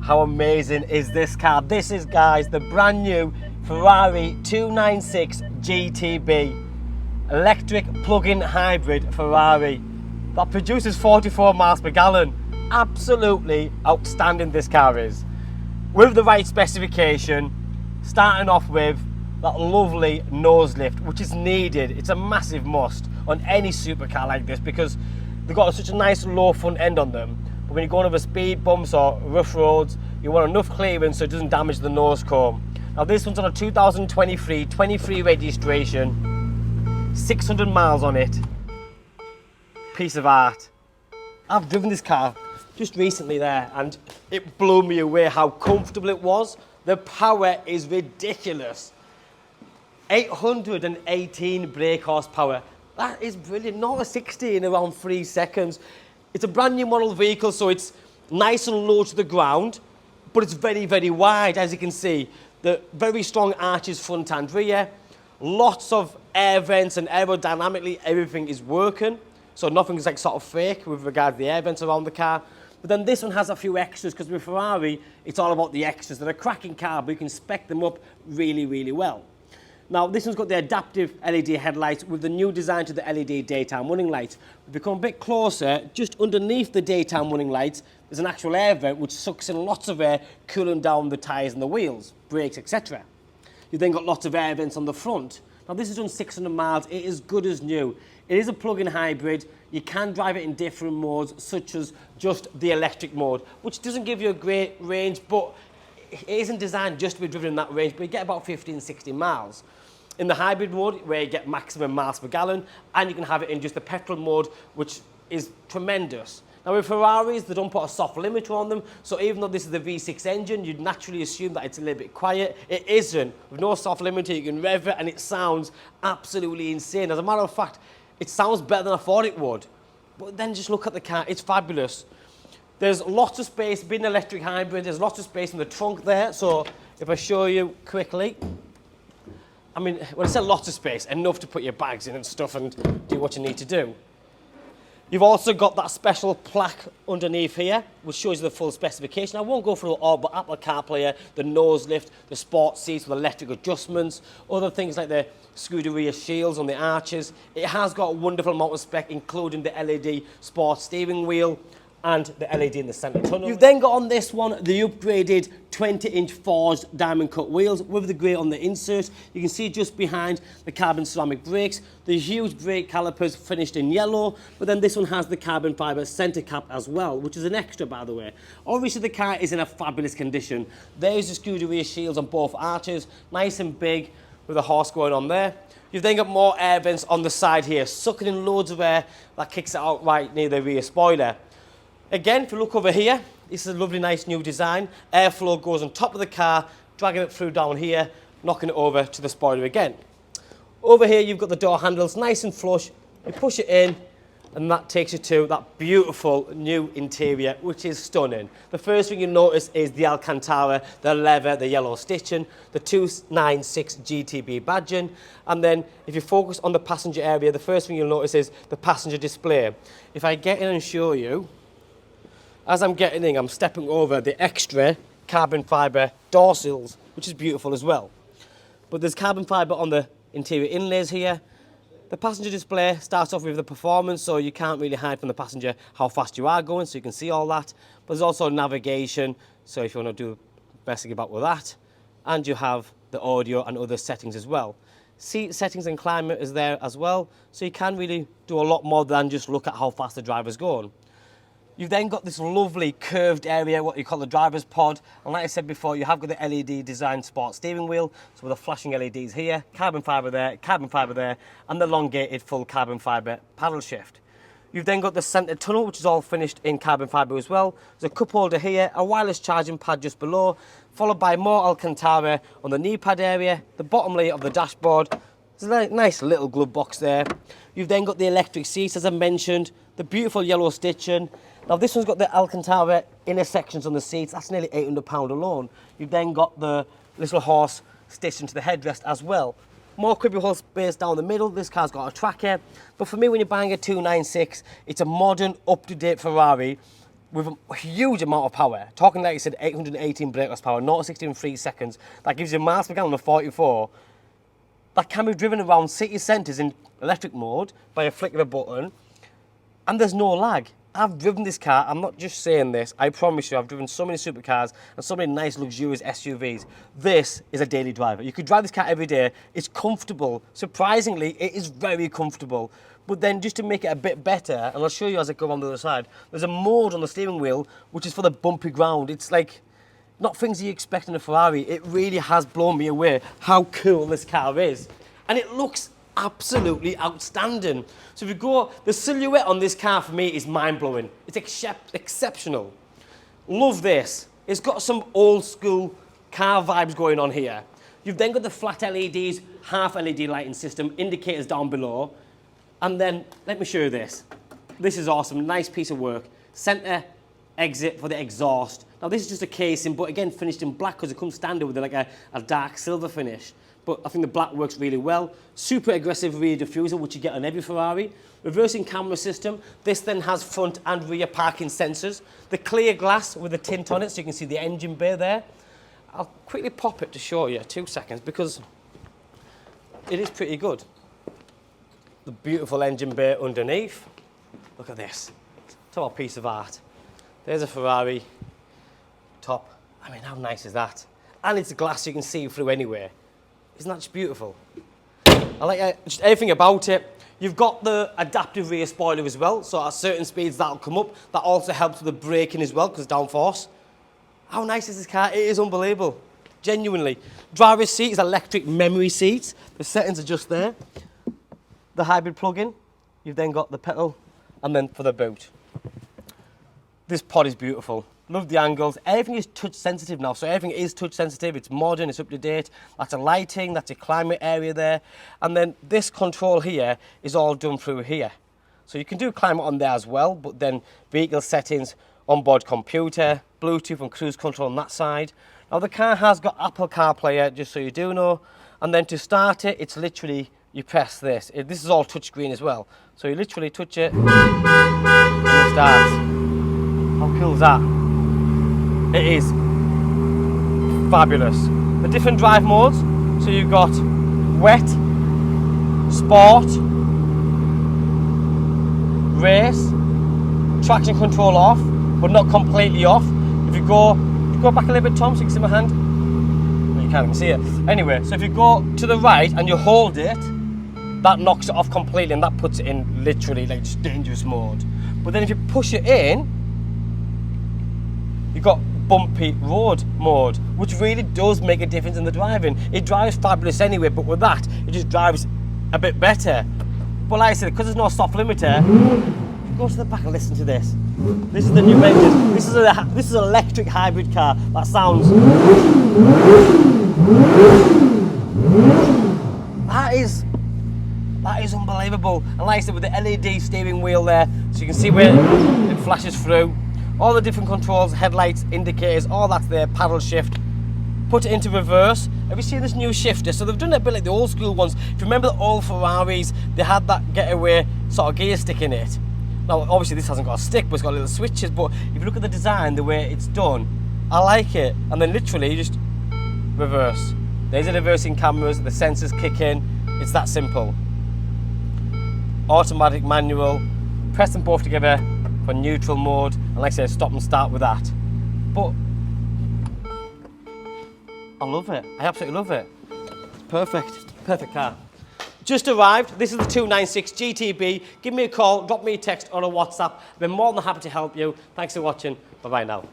How amazing is this car? This is, guys, the brand new Ferrari 296 GTB electric plug-in hybrid Ferrari that produces 44 miles per gallon. Absolutely outstanding this car is. With the right specification, starting off with that lovely nose lift, which is needed. It's a massive must on any supercar like this because they've got such a nice low front end on them. But when you're going over speed bumps or rough roads, you want enough clearance so it doesn't damage the nose cone. Now this one's on a 2023 23 registration, 600 miles on it. Piece of art. I've driven this car just recently there and it blew me away how comfortable it was. The power is ridiculous. 818 brake horsepower. That is brilliant. 0 to 60 in around 3 seconds. It's a brand new model vehicle, so it's nice and low to the ground, but it's very, very wide, as you can see. The very strong arches front and rear. Lots of air vents, and aerodynamically everything is working. So nothing's like sort of fake with regard to the air vents around the car. But then this one has a few extras because with Ferrari, it's all about the extras. They're a cracking car, but you can spec them up really, really well. Now, this one's got the adaptive LED headlights with the new design to the LED daytime running lights. If we come a bit closer, just underneath the daytime running lights, there's an actual air vent which sucks in lots of air, cooling down the tyres and the wheels, brakes, etc. You've then got lots of air vents on the front. Now, this is done 600 miles. It is good as new. It is a plug-in hybrid. You can drive it in different modes, such as just the electric mode, which doesn't give you a great range, but it isn't designed just to be driven in that range, but you get about 15, 16 miles. In the hybrid mode, where you get maximum miles per gallon, and you can have it in just the petrol mode, which is tremendous. Now with Ferraris, they don't put a soft limiter on them, so even though this is the V6 engine, you'd naturally assume that it's a little bit quiet. It isn't. With no soft limiter, you can rev it, and it sounds absolutely insane. As a matter of fact, it sounds better than I thought it would. But then just look at the car, it's fabulous. There's lots of space, being an electric hybrid, there's lots of space in the trunk there, so if I show you quickly, I mean, when I say lots of space, enough to put your bags in and stuff and do what you need to do. You've also got that special plaque underneath here, which shows you the full specification. I won't go through it all, but Apple CarPlay, the nose lift, the sports seats with electric adjustments, other things like the Scuderia shields on the arches. It has got a wonderful amount of spec, including the LED sports steering wheel and the LED in the centre tunnel. You've then got on this one the upgraded 20-inch forged diamond cut wheels with the grey on the insert. You can see just behind the carbon ceramic brakes, the huge brake calipers finished in yellow, but then this one has the carbon fibre centre cap as well, which is an extra, by the way. Obviously the car is in a fabulous condition. There's the Scuderia shields on both arches, nice and big with a horse going on there. You've then got more air vents on the side here, sucking in loads of air that kicks it out right near the rear spoiler. Again, if you look over here, this is a lovely, nice new design. Airflow goes on top of the car, dragging it through down here, knocking it over to the spoiler again. Over here, you've got the door handles, nice and flush. You push it in, and that takes you to that beautiful new interior, which is stunning. The first thing you notice is the Alcantara, the leather, the yellow stitching, the 296 GTB badging, and then if you focus on the passenger area, the first thing you'll notice is the passenger display. If I get in and show you, as I'm getting in, I'm stepping over the extra carbon fibre door sills, which is beautiful as well. But there's carbon fibre on the interior inlays here. The passenger display starts off with the performance, so you can't really hide from the passenger how fast you are going, so you can see all that. But there's also navigation, so if you want to do messing about with that. And you have the audio and other settings as well. Seat settings and climate is there as well, so you can really do a lot more than just look at how fast the driver's going. You've then got this lovely curved area, what you call the driver's pod. And like I said before, you have got the LED designed sports steering wheel. So with the flashing LEDs here, carbon fibre there, and the elongated full carbon fibre paddle shift. You've then got the centre tunnel, which is all finished in carbon fibre as well. There's a cup holder here, a wireless charging pad just below, followed by more Alcantara on the knee pad area, the bottom layer of the dashboard. There's a nice little glove box there. You've then got the electric seats, as I mentioned, the beautiful yellow stitching. Now this one's got the Alcantara inner sections on the seats, that's nearly £800 alone. You've then got the little horse stitched into the headrest as well. More cubbyhole space down the middle, this car's got a tracker. But for me, when you're buying a 296, it's a modern, up-to-date Ferrari with a huge amount of power. Talking like you said, 818 brake horsepower, 0 to 60 in 3 seconds. That gives you miles per gallon of 44. That can be driven around city centres in electric mode by a flick of a button, and there's no lag. I've driven this car, I'm not just saying this, I promise you, I've driven so many supercars and so many nice luxurious SUVs. This is a daily driver. You could drive this car every day. It's comfortable. Surprisingly, it is very comfortable. But then just to make it a bit better, and I'll show you as I go on the other side, there's a mode on the steering wheel which is for the bumpy ground. It's like not things you expect in a Ferrari. It really has blown me away how cool this car is. And it looks absolutely outstanding. So if you go, the silhouette on this car for me is mind-blowing. It's exceptional. Love this. It's got some old school car vibes going on here. You've then got the flat LEDs, half LED lighting system, indicators down below. And then, let me show you this. This is awesome, nice piece of work. Center exit for the exhaust. Now this is just a casing, but again, finished in black because it comes standard with like a dark silver finish. But I think the black works really well. Super aggressive rear diffuser, which you get on every Ferrari. Reversing camera system. This then has front and rear parking sensors. The clear glass with the tint on it, so you can see the engine bay there. I'll quickly pop it to show you, 2 seconds, because it is pretty good. The beautiful engine bay underneath. Look at this. Talk about a piece of art. There's a Ferrari top. I mean, how nice is that? And it's a glass you can see through anywhere. Isn't that just beautiful? I like just everything about it. You've got the adaptive rear spoiler as well, so at certain speeds that'll come up. That also helps with the braking as well, because downforce. How nice is this car? It is unbelievable. Genuinely. Driver's seat is electric memory seats. The settings are just there. The hybrid plug-in. You've then got the pedal, and then for the boot. This pod is beautiful. Love the angles. Everything is touch sensitive now, so everything is touch sensitive. It's modern, it's up to date. That's a lighting, that's a climate area there. And then this control here is all done through here. So you can do climate on there as well, but then vehicle settings, onboard computer, Bluetooth and cruise control on that side. Now the car has got Apple CarPlay, just so you do know. And then to start it, it's literally, you press this. This is all touchscreen as well. So you literally touch it, and it starts. How cool is that? It is fabulous. The different drive modes, so you've got wet, sport, race, traction control off, but not completely off. If you go back a little bit, Tom, so you can see my hand. Well, you can't even see it. Anyway, so if you go to the right and you hold it, that knocks it off completely and that puts it in literally like just dangerous mode. But then if you push it in, you've got bumpy road mode, which really does make a difference in the driving. It drives fabulous anyway, but with that, it just drives a bit better. But like I said, because there's no soft limiter, go to the back and listen to this. This is the new engine. This is an electric hybrid car. That sounds. That is unbelievable. And like I said, with the LED steering wheel there, so you can see where it flashes through. All the different controls, headlights, indicators, all that's there, paddle shift. Put it into reverse. Have you seen this new shifter? So they've done it a bit like the old school ones. If you remember the old Ferraris, they had that getaway sort of gear stick in it. Now, obviously this hasn't got a stick, but it's got little switches, but if you look at the design, the way it's done, I like it. And then literally you just reverse. There's the reversing cameras, the sensors kick in. It's that simple. Automatic, manual, press them both together for neutral mode, and like I said, stop and start with that. But I love it. I absolutely love it. It's perfect car. Just arrived. This is the 296 GTB. Give me a call, drop me a text or a WhatsApp. I've been more than happy to help you. Thanks for watching. Bye bye now.